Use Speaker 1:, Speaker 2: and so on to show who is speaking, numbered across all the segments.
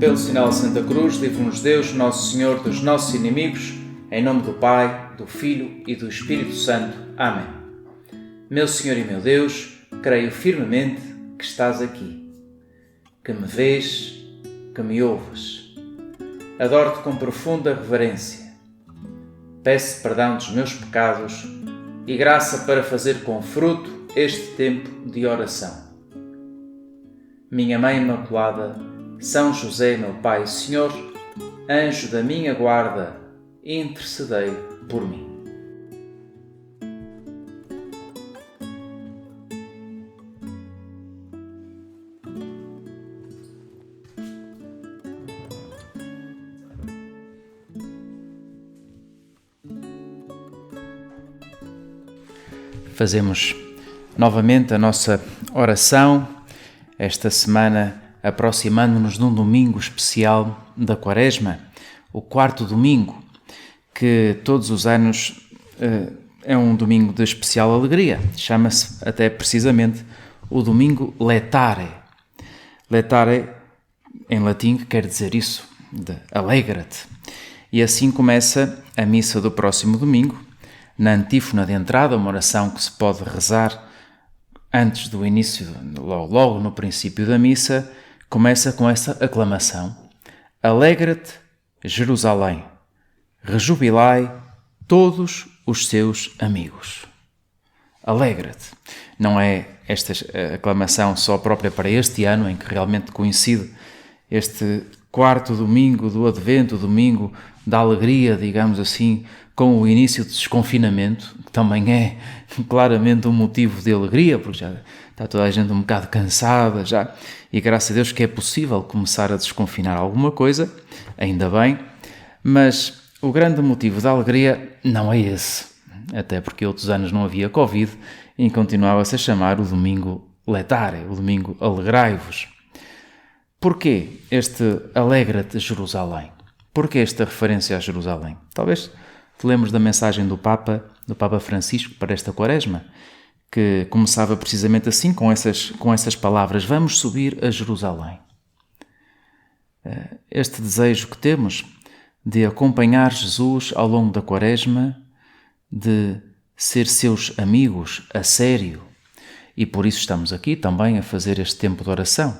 Speaker 1: Pelo sinal de Santa Cruz, livre-nos Deus, Nosso Senhor, dos nossos inimigos, em nome do Pai, do Filho e do Espírito Santo. Amém. Meu Senhor e meu Deus, creio firmemente que estás aqui, que me vês, que me ouves. Adoro-te com profunda reverência. Peço perdão dos meus pecados e graça para fazer com fruto este tempo de oração. Minha Mãe Imaculada, São José, meu Pai e Senhor, anjo da minha guarda, intercedei por mim. Fazemos novamente a nossa oração, esta semana aproximando-nos de um domingo especial da Quaresma, o quarto domingo, que todos os anos é um domingo de especial alegria. Chama-se até precisamente o domingo Laetare. Laetare, em latim, quer dizer isso, de alegra-te. E assim começa a missa do próximo domingo, na antífona de entrada, uma oração que se pode rezar antes do início, logo no princípio da missa, começa com essa aclamação: Alegra-te, Jerusalém, rejubilai todos os seus amigos. Alegra-te. Não é esta aclamação só própria para este ano, em que realmente coincide este quarto domingo do Advento, domingo da alegria, digamos assim, com o início do desconfinamento, que também é claramente um motivo de alegria, porque já está toda a gente um bocado cansada já, e graças a Deus que é possível começar a desconfinar alguma coisa, ainda bem, mas o grande motivo da alegria não é esse, até porque outros anos não havia Covid e continuava-se a chamar o domingo Laetare, o domingo Alegrai-vos. Porquê este Alegra-te, Jerusalém? Porquê esta referência a Jerusalém? Talvez te lembres da mensagem do Papa Francisco para esta Quaresma, que começava precisamente assim, com essas palavras: vamos subir a Jerusalém. Este desejo que temos de acompanhar Jesus ao longo da Quaresma, de ser seus amigos a sério, e por isso estamos aqui também a fazer este tempo de oração,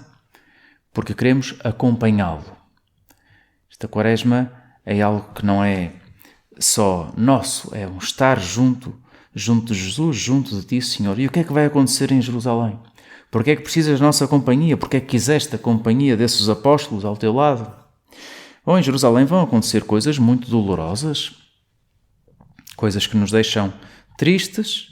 Speaker 1: porque queremos acompanhá-lo. Esta Quaresma é algo que não é só nosso, é um estar junto de Jesus, junto de ti, Senhor. E o que é que vai acontecer em Jerusalém? Porque é que precisas da nossa companhia? Porque é que quiseste a companhia desses apóstolos ao teu lado? Bom, em Jerusalém vão acontecer coisas muito dolorosas, coisas que nos deixam tristes,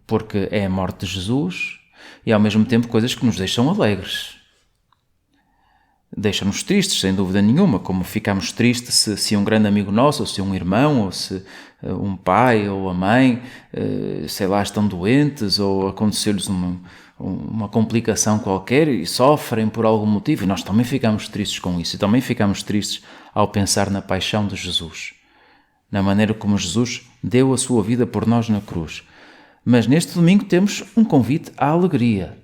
Speaker 1: porque é a morte de Jesus, e ao mesmo tempo coisas que nos deixam alegres. Deixa-nos tristes, sem dúvida nenhuma, como ficamos tristes se um grande amigo nosso, ou se um irmão, ou se um pai ou a mãe, sei lá, estão doentes, ou aconteceu-lhes uma complicação qualquer e sofrem por algum motivo, e nós também ficamos tristes com isso, e também ficamos tristes ao pensar na paixão de Jesus, na maneira como Jesus deu a sua vida por nós na cruz. Mas neste domingo temos um convite à alegria.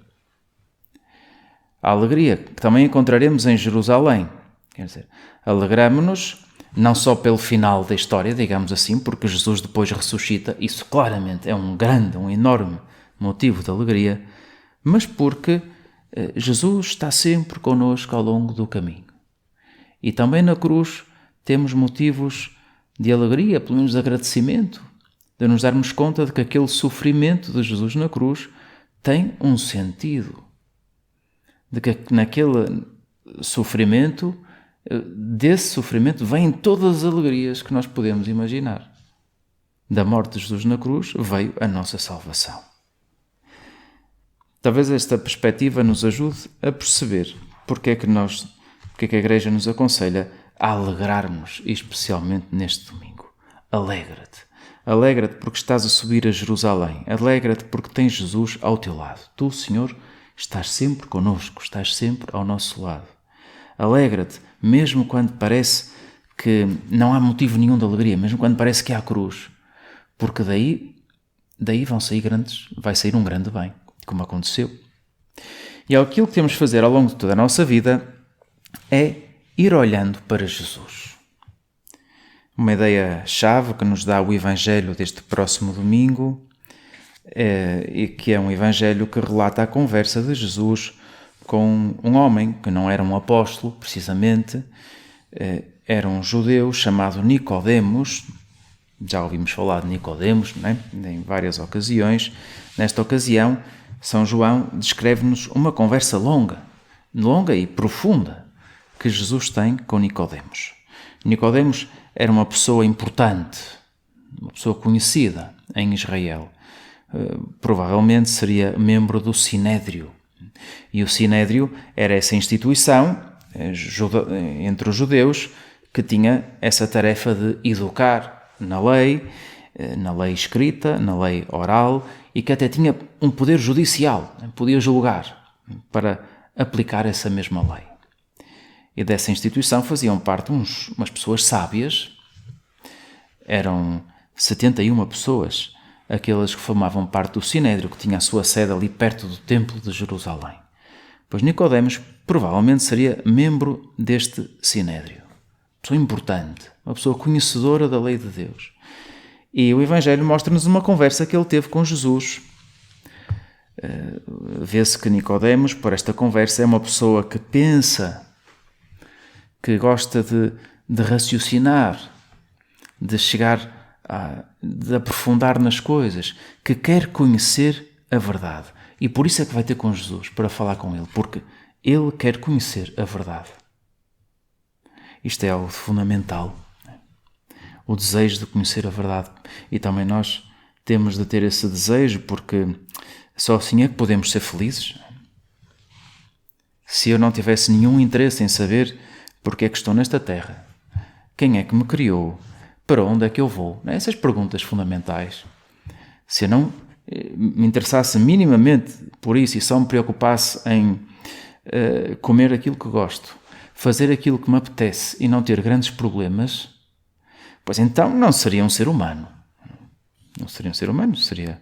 Speaker 1: A alegria que também encontraremos em Jerusalém. Quer dizer, alegramo-nos não só pelo final da história, digamos assim, porque Jesus depois ressuscita, isso claramente é um enorme motivo de alegria, mas porque Jesus está sempre connosco ao longo do caminho. E também na cruz temos motivos de alegria, pelo menos de agradecimento, de nos darmos conta de que aquele sofrimento de Jesus na cruz tem um sentido. De que naquele sofrimento, desse sofrimento, vêm todas as alegrias que nós podemos imaginar. Da morte de Jesus na cruz veio a nossa salvação. Talvez esta perspectiva nos ajude a perceber porque é que a Igreja nos aconselha a alegrarmos, especialmente neste domingo. Alegra-te. Alegra-te porque estás a subir a Jerusalém. Alegra-te porque tens Jesus ao teu lado. Tu, Senhor, estás sempre connosco, estás sempre ao nosso lado. Alegra-te, mesmo quando parece que não há motivo nenhum de alegria, mesmo quando parece que há cruz, porque daí vai sair um grande bem, como aconteceu. E aquilo que temos de fazer ao longo de toda a nossa vida é ir olhando para Jesus. Uma ideia-chave que nos dá o Evangelho deste próximo domingo, e que é um Evangelho que relata a conversa de Jesus com um homem que não era um apóstolo, precisamente, era um judeu chamado Nicodemos. Já ouvimos falar de Nicodemos, não é? Em várias ocasiões. Nesta ocasião, São João descreve-nos uma conversa longa e profunda que Jesus tem com Nicodemos. Nicodemos era uma pessoa importante, uma pessoa conhecida em Israel. Provavelmente seria membro do Sinédrio. E o Sinédrio era essa instituição entre os judeus que tinha essa tarefa de educar na lei escrita, na lei oral, e que até tinha um poder judicial, podia julgar para aplicar essa mesma lei. E dessa instituição faziam parte umas pessoas sábias. Eram 71 pessoas, aquelas que formavam parte do Sinédrio, que tinha a sua sede ali perto do Templo de Jerusalém. Pois Nicodemos provavelmente seria membro deste Sinédrio. Pessoa importante, uma pessoa conhecedora da lei de Deus. E o Evangelho mostra-nos uma conversa que ele teve com Jesus. Vê-se que Nicodemos, por esta conversa, é uma pessoa que pensa, que gosta de raciocinar, de chegar de aprofundar nas coisas, que quer conhecer a verdade. E por isso é que vai ter com Jesus, para falar com ele, porque ele quer conhecer a verdade. Isto é algo fundamental, o desejo de conhecer a verdade. E também nós temos de ter esse desejo, porque só assim é que podemos ser felizes. Se eu não tivesse nenhum interesse em saber porque é que estou nesta terra, quem é que me criou, para onde é que eu vou, essas perguntas fundamentais, se eu não me interessasse minimamente por isso e só me preocupasse em comer aquilo que gosto, fazer aquilo que me apetece e não ter grandes problemas, pois então não seria um ser humano. Não seria um ser humano, seria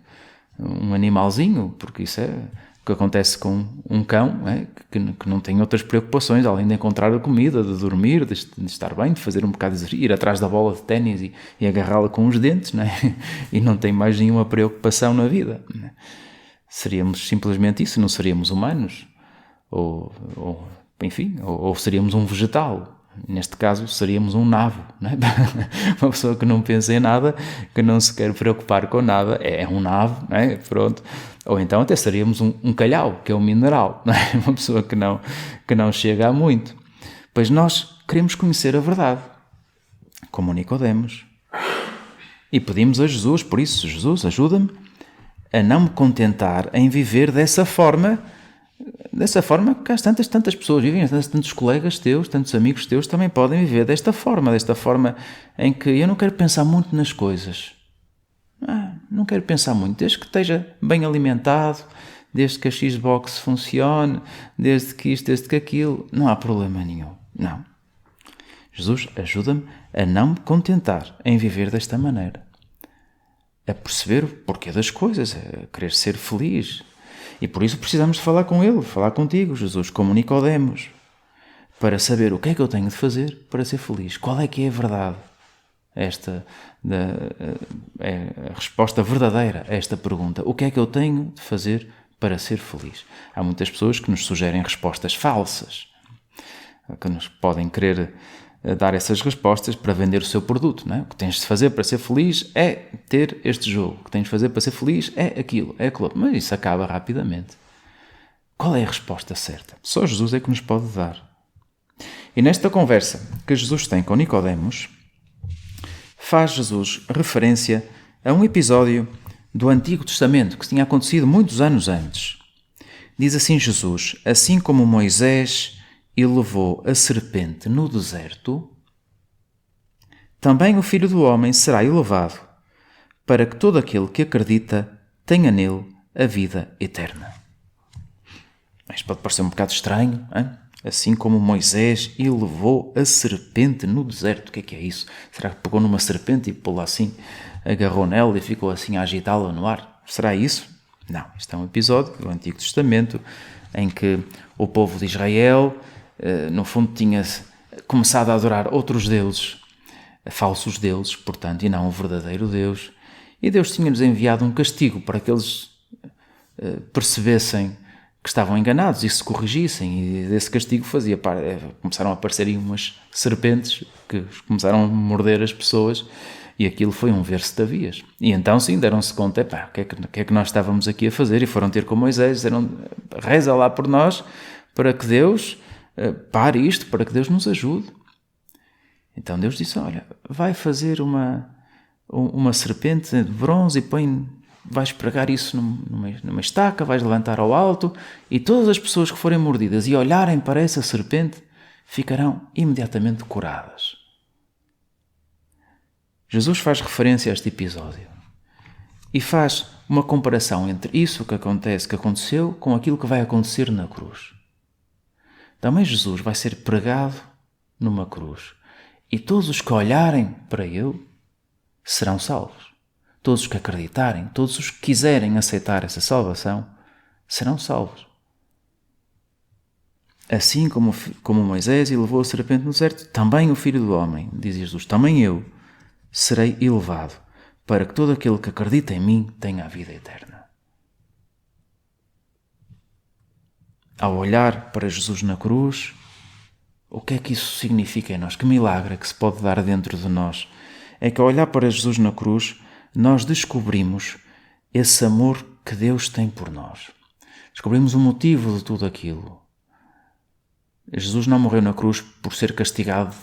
Speaker 1: um animalzinho, porque isso é o que acontece com um cão, que não tem outras preocupações além de encontrar a comida, de dormir, de estar bem, de fazer um bocado de exercício, ir atrás da bola de ténis e agarrá-la com os dentes, e não tem mais nenhuma preocupação na vida. Seríamos simplesmente isso, não seríamos humanos, ou seríamos um vegetal. Neste caso, seríamos um nabo, uma pessoa que não pensa em nada, que não se quer preocupar com nada, é um nabo, pronto. Ou então até seríamos um calhau, que é um mineral, uma pessoa que não chega a muito. Pois nós queremos conhecer a verdade, como Nicodemos. E pedimos a Jesus, por isso, Jesus, ajuda-me a não me contentar em viver dessa forma que há tantas pessoas vivem, tantos colegas teus, tantos amigos teus também podem viver desta forma em que eu não quero pensar muito nas coisas. Não quero pensar muito, desde que esteja bem alimentado, desde que a Xbox funcione, desde que isto, desde que aquilo, não há problema nenhum. Não. Jesus, ajuda-me a não me contentar em viver desta maneira. A perceber o porquê das coisas, a querer ser feliz. E por isso precisamos de falar com ele, falar contigo, Jesus, como Nicodemos, para saber o que é que eu tenho de fazer para ser feliz. Qual é que é a verdade? Esta é a resposta verdadeira a esta pergunta. O que é que eu tenho de fazer para ser feliz? Há muitas pessoas que nos sugerem respostas falsas, que nos podem querer dar essas respostas para vender o seu produto. O que tens de fazer para ser feliz é ter este jogo. O que tens de fazer para ser feliz é aquilo, é aquilo. Mas isso acaba rapidamente. Qual é a resposta certa? Só Jesus é que nos pode dar. E nesta conversa que Jesus tem com Nicodemos, faz Jesus referência a um episódio do Antigo Testamento que tinha acontecido muitos anos antes. Diz assim Jesus: assim como Moisés elevou a serpente no deserto, também o Filho do Homem será elevado, para que todo aquele que acredita tenha nele a vida eterna. Isto pode parecer um bocado estranho, hein? Assim como Moisés elevou a serpente no deserto. O que é isso? Será que pegou numa serpente e pô-la assim, agarrou nela e ficou assim a agitá-la no ar? Será isso? Não. Isto é um episódio do Antigo Testamento em que o povo de Israel, no fundo, tinha começado a adorar outros deuses, falsos deuses, portanto, e não o verdadeiro Deus. E Deus tinha-lhes enviado um castigo para que eles percebessem que estavam enganados e se corrigissem, e desse castigo começaram a aparecer umas serpentes que começaram a morder as pessoas, e aquilo foi um ver-se de avias. E então sim, deram-se conta, o que é que nós estávamos aqui a fazer? E foram ter com Moisés, disseram, reza lá por nós, para que Deus pare isto, para que Deus nos ajude. Então Deus disse, olha, vai fazer uma serpente de bronze e vais pregar isso numa estaca, vais levantar ao alto, e todas as pessoas que forem mordidas e olharem para essa serpente ficarão imediatamente curadas. Jesus faz referência a este episódio e faz uma comparação entre isso que aconteceu, com aquilo que vai acontecer na cruz. Também Jesus vai ser pregado numa cruz, e todos os que olharem para ele serão salvos. Todos os que acreditarem, todos os que quiserem aceitar essa salvação, serão salvos. Assim como Moisés elevou a serpente no deserto, também o Filho do Homem, diz Jesus, também eu serei elevado, para que todo aquele que acredita em mim tenha a vida eterna. Ao olhar para Jesus na cruz, o que é que isso significa em nós? Que milagre que se pode dar dentro de nós? É que ao olhar para Jesus na cruz, nós descobrimos esse amor que Deus tem por nós. Descobrimos o motivo de tudo aquilo. Jesus não morreu na cruz por ser castigado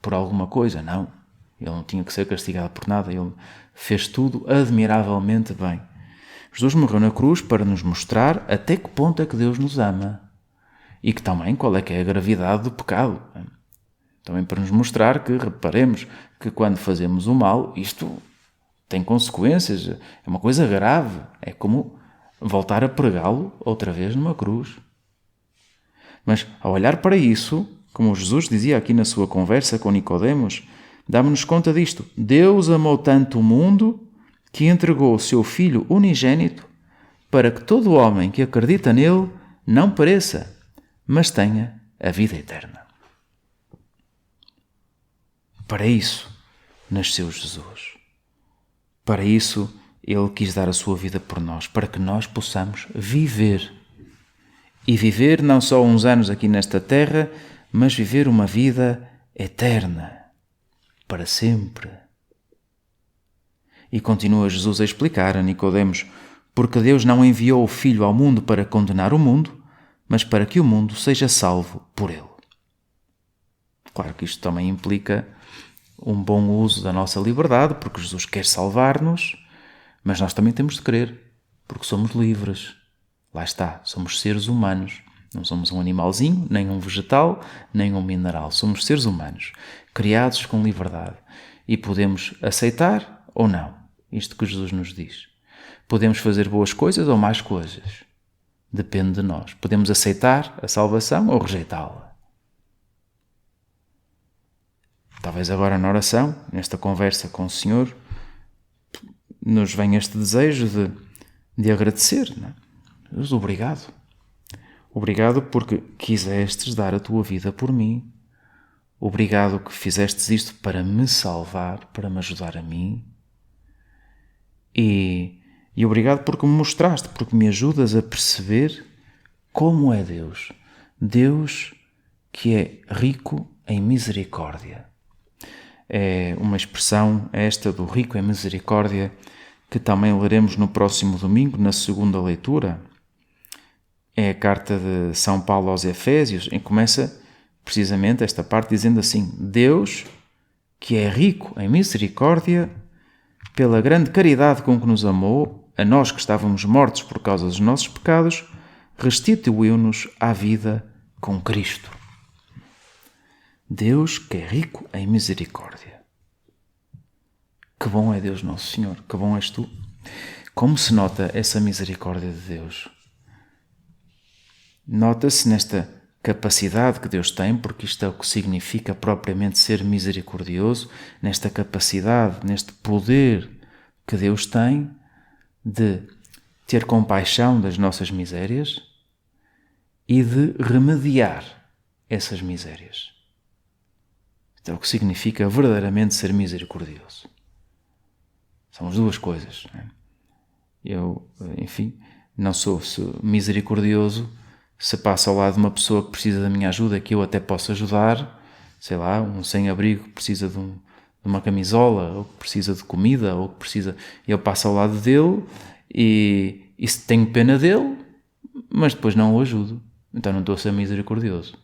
Speaker 1: por alguma coisa, não. Ele não tinha que ser castigado por nada, ele fez tudo admiravelmente bem. Jesus morreu na cruz para nos mostrar até que ponto é que Deus nos ama e que também qual é que é a gravidade do pecado. Também para nos mostrar que, reparemos, que quando fazemos o mal, isto tem consequências, é uma coisa grave, é como voltar a pregá-lo outra vez numa cruz. Mas ao olhar para isso, como Jesus dizia aqui na sua conversa com Nicodemos, damos-nos conta disto. Deus amou tanto o mundo que entregou o seu Filho unigênito para que todo homem que acredita nele não pereça, mas tenha a vida eterna. Para isso nasceu Jesus. Para isso ele quis dar a sua vida por nós, para que nós possamos viver. E viver não só uns anos aqui nesta terra, mas viver uma vida eterna, para sempre. E continua Jesus a explicar a Nicodemos, porque Deus não enviou o Filho ao mundo para condenar o mundo, mas para que o mundo seja salvo por ele. Claro que isto também implica um bom uso da nossa liberdade, porque Jesus quer salvar-nos, mas nós também temos de querer, porque somos livres. Lá está, somos seres humanos. Não somos um animalzinho, nem um vegetal, nem um mineral. Somos seres humanos, criados com liberdade. E podemos aceitar ou não isto que Jesus nos diz. Podemos fazer boas coisas ou más coisas. Depende de nós. Podemos aceitar a salvação ou rejeitá-la. Talvez agora na oração, nesta conversa com o Senhor, nos venha este desejo de agradecer. Não é? Deus, obrigado. Obrigado porque quisestes dar a tua vida por mim. Obrigado que fizestes isto para me salvar, para me ajudar a mim. E obrigado porque me mostraste, porque me ajudas a perceber como é Deus. Deus que é rico em misericórdia. É uma expressão esta do rico em misericórdia que também leremos no próximo domingo, na segunda leitura. É a carta de São Paulo aos Efésios, em que começa precisamente esta parte dizendo assim: Deus, que é rico em misericórdia, pela grande caridade com que nos amou, a nós que estávamos mortos por causa dos nossos pecados, restituiu-nos à vida com Cristo. Deus, que é rico em misericórdia. Que bom é Deus nosso Senhor, que bom és tu. Como se nota essa misericórdia de Deus? Nota-se nesta capacidade que Deus tem, porque isto é o que significa propriamente ser misericordioso, nesta capacidade, neste poder que Deus tem de ter compaixão das nossas misérias e de remediar essas misérias. Isto é o que significa verdadeiramente ser misericordioso. São as duas coisas. Eu, enfim, não sou misericordioso se passo ao lado de uma pessoa que precisa da minha ajuda, que eu até posso ajudar, sei lá, um sem-abrigo que precisa de uma camisola, ou que precisa de comida, ou que precisa... Eu passo ao lado dele e tenho pena dele, mas depois não o ajudo. Então não estou a ser misericordioso.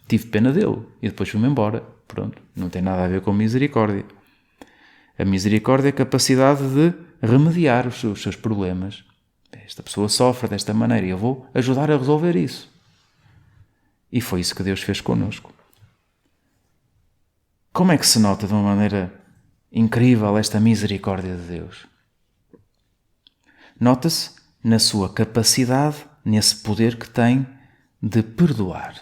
Speaker 1: Tive pena dele e depois fui-me embora. Pronto, não tem nada a ver com misericórdia. A misericórdia é a capacidade de remediar os seus problemas. Esta pessoa sofre desta maneira e eu vou ajudar a resolver isso. E foi isso que Deus fez connosco. Como é que se nota de uma maneira incrível esta misericórdia de Deus? Nota-se na sua capacidade, nesse poder que tem de perdoar.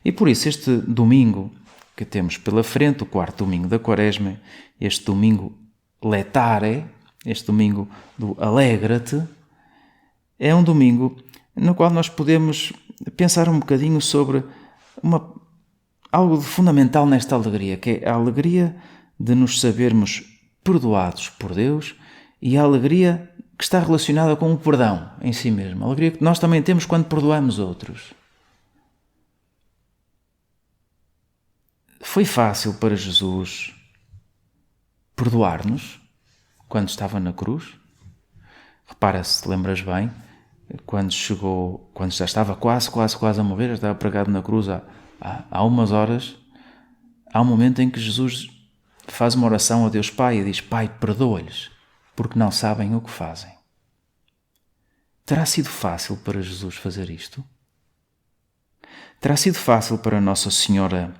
Speaker 1: E por isso este domingo que temos pela frente, o quarto domingo da Quaresma, este domingo letare, este domingo do alegra-te, é um domingo no qual nós podemos pensar um bocadinho sobre algo de fundamental nesta alegria, que é a alegria de nos sabermos perdoados por Deus e a alegria que está relacionada com o perdão em si mesmo, a alegria que nós também temos quando perdoamos outros. Foi fácil para Jesus perdoar-nos quando estava na cruz? Repara, se te lembras bem, quando já estava quase a morrer, já estava pregado na cruz há umas horas, há um momento em que Jesus faz uma oração a Deus Pai e diz: Pai, perdoa-lhes, porque não sabem o que fazem. Terá sido fácil para Jesus fazer isto? Terá sido fácil para Nossa Senhora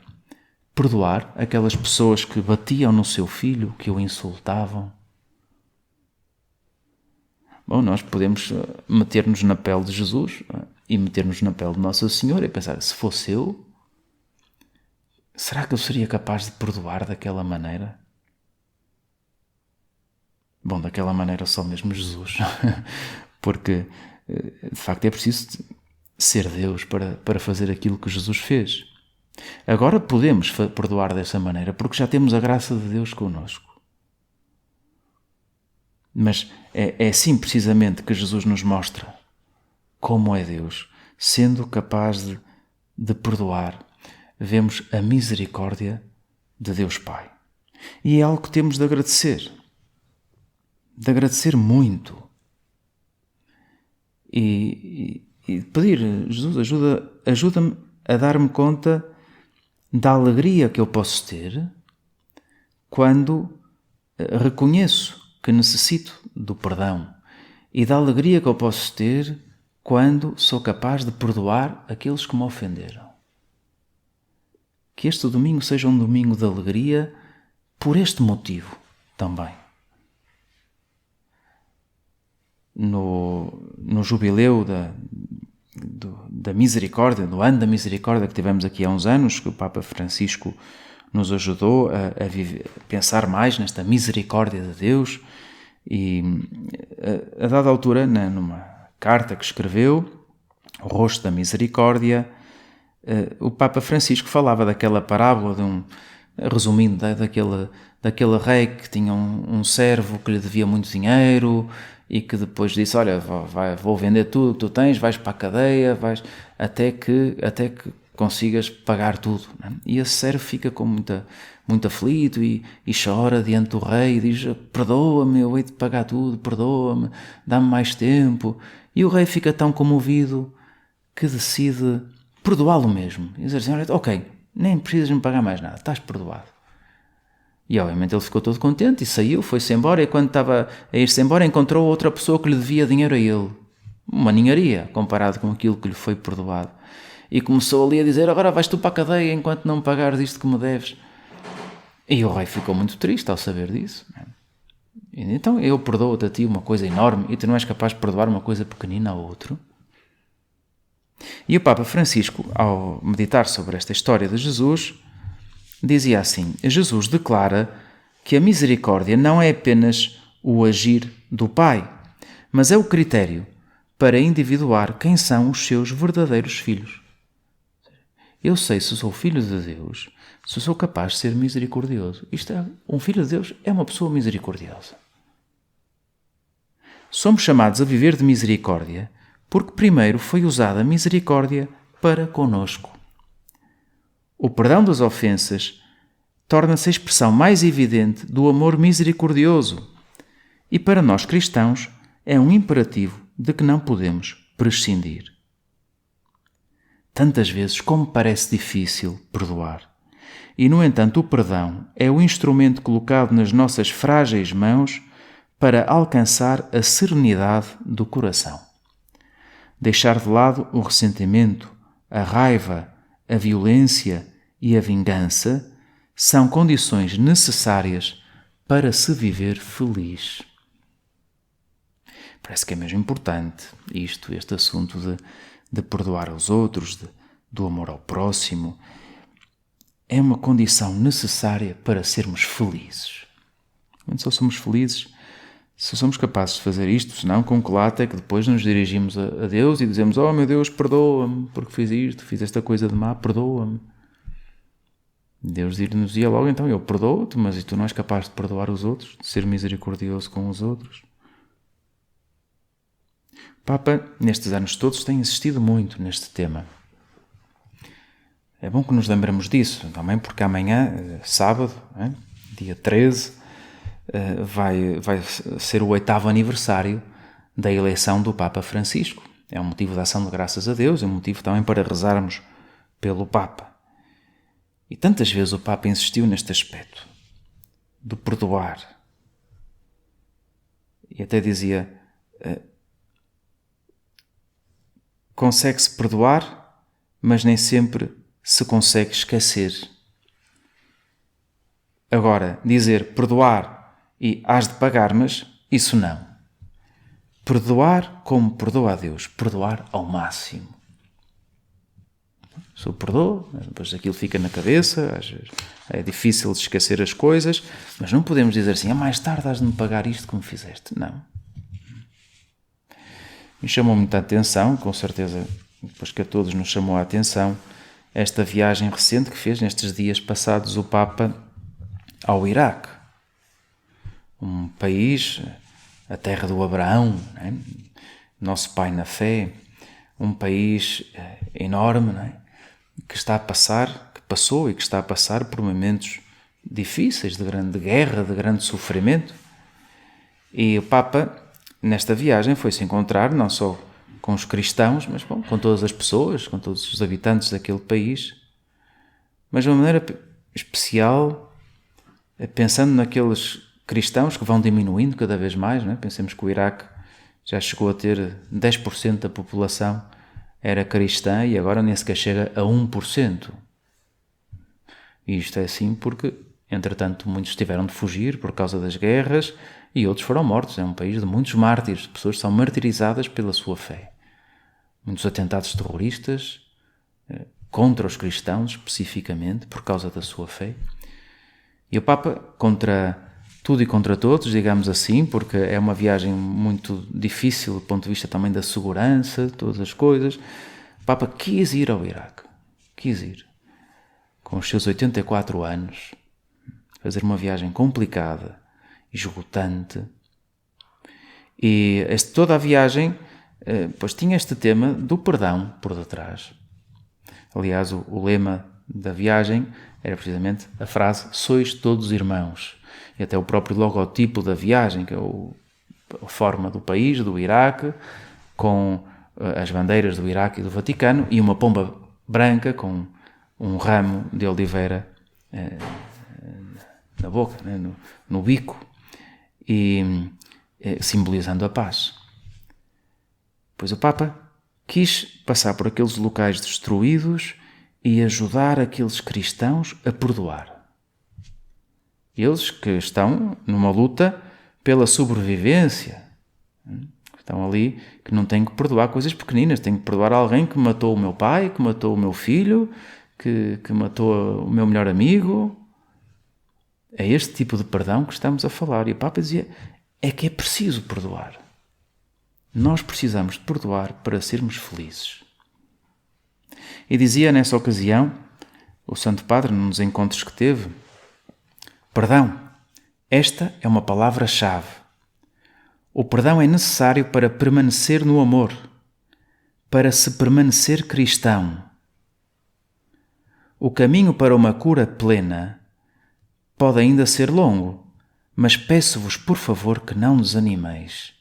Speaker 1: perdoar aquelas pessoas que batiam no seu filho, que o insultavam? Bom, nós podemos meter-nos na pele de Jesus e meter-nos na pele de Nossa Senhora e pensar, se fosse eu, será que eu seria capaz de perdoar daquela maneira? Bom, daquela maneira só mesmo Jesus, porque de facto é preciso ser Deus para fazer aquilo que Jesus fez. Agora podemos perdoar dessa maneira porque já temos a graça de Deus connosco. Mas é assim precisamente que Jesus nos mostra como é Deus, sendo capaz de perdoar. Vemos a misericórdia de Deus Pai. E é algo que temos de agradecer muito. E pedir, Jesus, ajuda-me a dar-me conta da alegria que eu posso ter quando reconheço que necessito do perdão e da alegria que eu posso ter quando sou capaz de perdoar aqueles que me ofenderam. Que este domingo seja um domingo de alegria por este motivo também. No jubileu da misericórdia, do ano da misericórdia que tivemos aqui há uns anos, que o Papa Francisco nos ajudou a pensar mais nesta misericórdia de Deus, e a dada altura, numa carta que escreveu, O Rosto da Misericórdia, o Papa Francisco falava daquela parábola resumindo, daquele rei que tinha um servo que lhe devia muito dinheiro e que depois disse, olha, vou vender tudo o que tu tens, vais para a cadeia, até que consigas pagar tudo. Não é? E esse servo fica com muito aflito e chora diante do rei e diz, perdoa-me, eu hei de pagar tudo, perdoa-me, dá-me mais tempo. E o rei fica tão comovido que decide perdoá-lo mesmo. E dizer assim, olha, ok, nem precisas me pagar mais nada, estás perdoado. E obviamente ele ficou todo contente e saiu, foi-se embora, e quando estava a ir-se embora encontrou outra pessoa que lhe devia dinheiro a ele. Uma ninharia comparado com aquilo que lhe foi perdoado. E começou ali a dizer, agora vais tu para a cadeia enquanto não me pagares isto que me deves. E o rei ficou muito triste ao saber disso. E então eu perdoo-te a ti uma coisa enorme e tu não és capaz de perdoar uma coisa pequenina ao outro? E o Papa Francisco, ao meditar sobre esta história de Jesus, dizia assim, Jesus declara que a misericórdia não é apenas o agir do Pai, mas é o critério para individuar quem são os seus verdadeiros filhos. Eu sei se sou filho de Deus, se sou capaz de ser misericordioso. Um filho de Deus é uma pessoa misericordiosa. Somos chamados a viver de misericórdia porque primeiro foi usada a misericórdia para conosco. O perdão das ofensas torna-se a expressão mais evidente do amor misericordioso e para nós cristãos é um imperativo de que não podemos prescindir. Tantas vezes como parece difícil perdoar. E, no entanto, o perdão é o instrumento colocado nas nossas frágeis mãos para alcançar a serenidade do coração. Deixar de lado o ressentimento, a raiva, a violência e a vingança são condições necessárias para se viver feliz. Parece que é mesmo importante este assunto de perdoar aos outros, do amor ao próximo. É uma condição necessária para sermos felizes. Quando só somos felizes, se somos capazes de fazer isto, senão com que lata é que depois nos dirigimos a Deus e dizemos: oh meu Deus, perdoa-me porque fiz isto, fiz esta coisa de má, perdoa-me. Deus dir-nos-ia logo: então eu perdoo-te, mas e tu não és capaz de perdoar os outros, de ser misericordioso com os outros? O Papa, nestes anos todos, tem insistido muito neste tema. É bom que nos lembremos disso, também porque amanhã, sábado, dia 13, vai ser o 8º aniversário da eleição do Papa Francisco. É um motivo de ação de graças a Deus, é um motivo também para rezarmos pelo Papa. E tantas vezes o Papa insistiu neste aspecto, do perdoar. E até dizia: consegue-se perdoar, mas nem sempre se consegue esquecer. Agora, dizer perdoar e hás de pagar, mas isso não. Perdoar como perdoa a Deus, perdoar ao máximo. Se eu perdoo, depois aquilo fica na cabeça, às vezes é difícil de esquecer as coisas, mas não podemos dizer assim: mais tarde has de me pagar isto que me fizeste. Não. Me chamou muita atenção, com certeza, depois que a todos nos chamou a atenção, esta viagem recente que fez nestes dias passados o Papa ao Iraque. Um país, a terra do Abraão, nosso pai na fé, um país enorme, que está a passar, que passou e que está a passar por momentos difíceis, de grande guerra, de grande sofrimento. E o Papa, nesta viagem, foi-se encontrar não só com os cristãos, mas com todas as pessoas, com todos os habitantes daquele país, mas de uma maneira especial, pensando naqueles cristãos que vão diminuindo cada vez mais. Pensemos que o Iraque já chegou a ter 10% da população era cristã e agora nem sequer chega a 1%. E isto é assim porque, entretanto, muitos tiveram de fugir por causa das guerras e outros foram mortos. É um país de muitos mártires, pessoas que são martirizadas pela sua fé. Muitos atentados terroristas contra os cristãos, especificamente, por causa da sua fé. E o Papa, contra tudo e contra todos, digamos assim, porque é uma viagem muito difícil do ponto de vista também da segurança, todas as coisas, o Papa quis ir ao Iraque. Quis ir. Com os seus 84 anos, fazer uma viagem complicada, esgotante. E toda a viagem pois tinha este tema do perdão por detrás. Aliás, o lema da viagem era precisamente a frase: sois todos irmãos. E até o próprio logotipo da viagem, que é a forma do país, do Iraque, com as bandeiras do Iraque e do Vaticano, e uma pomba branca com um ramo de oliveira na boca, no bico, e simbolizando a paz. Pois o Papa quis passar por aqueles locais destruídos e ajudar aqueles cristãos a perdoar. Eles que estão numa luta pela sobrevivência, estão ali, que não têm que perdoar coisas pequeninas, têm que perdoar alguém que matou o meu pai, que matou o meu filho, que matou o meu melhor amigo. É este tipo de perdão que estamos a falar. E o Papa dizia: é que é preciso perdoar. Nós precisamos de perdoar para sermos felizes. E dizia nessa ocasião, o Santo Padre, num dos encontros que teve, perdão, esta é uma palavra-chave. O perdão é necessário para permanecer no amor, para se permanecer cristão. O caminho para uma cura plena pode ainda ser longo, mas peço-vos, por favor, que não desanimeis.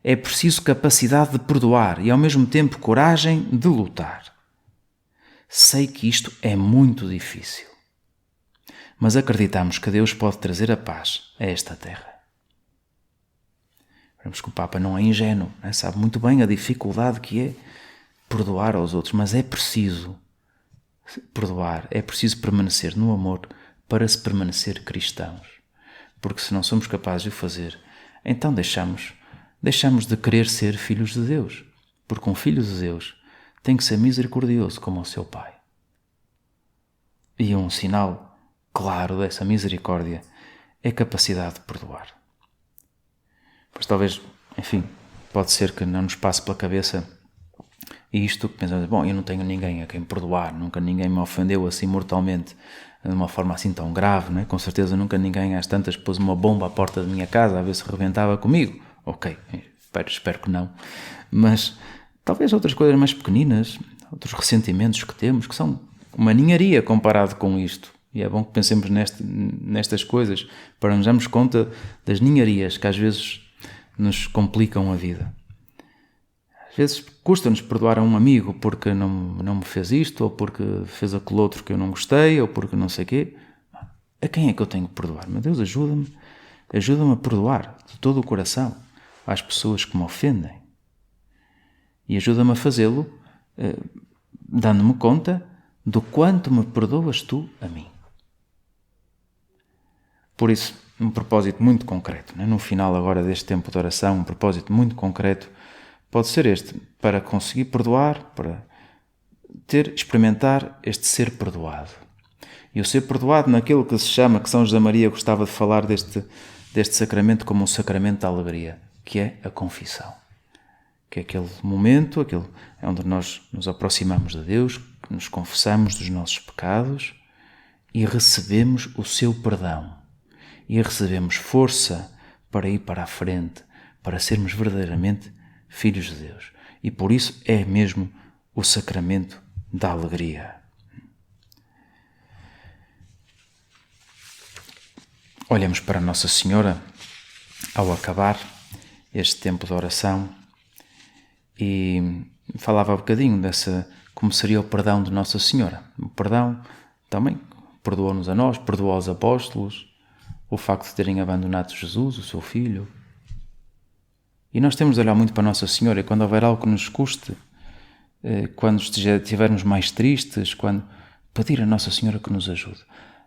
Speaker 1: É preciso capacidade de perdoar e, ao mesmo tempo, coragem de lutar. Sei que isto é muito difícil, mas acreditamos que Deus pode trazer a paz a esta terra. Vemos que o Papa não é ingênuo, não é? Sabe muito bem a dificuldade que é perdoar aos outros, mas é preciso perdoar, é preciso permanecer no amor para se permanecer cristãos. Porque se não somos capazes de o fazer, então deixamos de querer ser filhos de Deus. Porque um filho de Deus tem que ser misericordioso como o seu Pai. E um sinal claro dessa misericórdia é a capacidade de perdoar. Pois talvez, enfim, pode ser que não nos passe pela cabeça isto, que pensamos, bom, eu não tenho ninguém a quem perdoar, nunca ninguém me ofendeu assim mortalmente, de uma forma assim tão grave, não é? Com certeza nunca ninguém às tantas pôs uma bomba à porta da minha casa a ver se rebentava comigo. Ok, espero que não. Mas talvez outras coisas mais pequeninas, outros ressentimentos que temos, que são uma ninharia comparado com isto. E é bom que pensemos nestas coisas para nos darmos conta das ninharias que às vezes nos complicam a vida. Às vezes custa-nos perdoar a um amigo porque não me fez isto, ou porque fez aquele outro que eu não gostei, ou porque não sei o quê. A quem é que eu tenho que perdoar? Meu Deus, ajuda-me a perdoar de todo o coração às pessoas que me ofendem. E ajuda-me a fazê-lo dando-me conta do quanto me perdoas tu a mim. Por isso, um propósito muito concreto, no final agora deste tempo de oração, um propósito muito concreto pode ser este, para conseguir perdoar, para experimentar este ser perdoado. E o ser perdoado naquilo que se chama, que São José Maria gostava de falar deste sacramento como um sacramento da alegria, que é a confissão. Que é aquele momento, onde nós nos aproximamos de Deus, que nos confessamos dos nossos pecados e recebemos o seu perdão. E recebemos força para ir para a frente, para sermos verdadeiramente filhos de Deus. E por isso é mesmo o sacramento da alegria. Olhamos para Nossa Senhora ao acabar este tempo de oração e falava um bocadinho como seria o perdão de Nossa Senhora. O perdão também perdoou-nos a nós, perdoou aos apóstolos, o facto de terem abandonado Jesus, o seu Filho. E nós temos de olhar muito para Nossa Senhora e quando houver algo que nos custe, quando estivermos mais tristes, quando pedir a Nossa Senhora que nos ajude.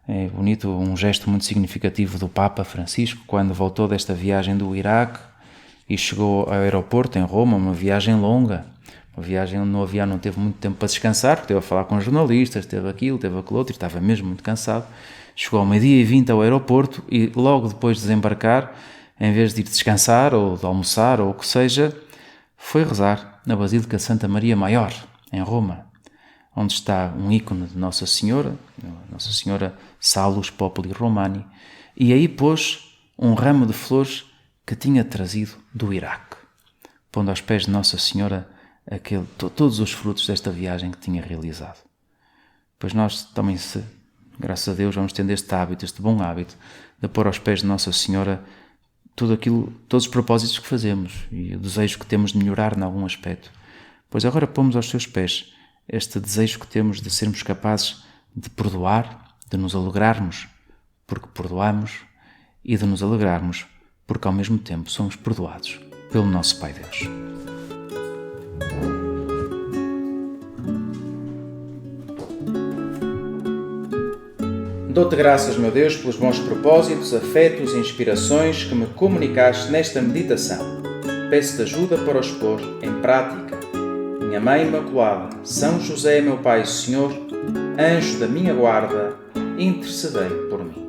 Speaker 1: É bonito, um gesto muito significativo do Papa Francisco, quando voltou desta viagem do Iraque e chegou ao aeroporto em Roma, uma viagem longa, uma viagem onde no avião não teve muito tempo para descansar, porque teve a falar com jornalistas, teve aquilo, teve aquilo outro, e estava mesmo muito cansado. Chegou ao 12h20 ao aeroporto e logo depois de desembarcar, em vez de ir descansar ou de almoçar ou o que seja, foi rezar na Basílica de Santa Maria Maior, em Roma, onde está um ícone de Nossa Senhora Salus Populi Romani, e aí pôs um ramo de flores que tinha trazido do Iraque, pondo aos pés de Nossa Senhora todos os frutos desta viagem que tinha realizado. Pois nós também, graças a Deus, vamos tendo este bom hábito de pôr aos pés de Nossa Senhora todos os propósitos que fazemos e o desejo que temos de melhorar em algum aspecto. Pois agora pomos aos seus pés este desejo que temos de sermos capazes de perdoar, de nos alegrarmos porque perdoamos e de nos alegrarmos porque ao mesmo tempo somos perdoados pelo nosso Pai Deus. Dou-te graças, meu Deus, pelos bons propósitos, afetos e inspirações que me comunicaste nesta meditação. Peço-te ajuda para os pôr em prática. Minha Mãe Imaculada, São José, meu Pai e Senhor, anjo da minha guarda, intercedei por mim.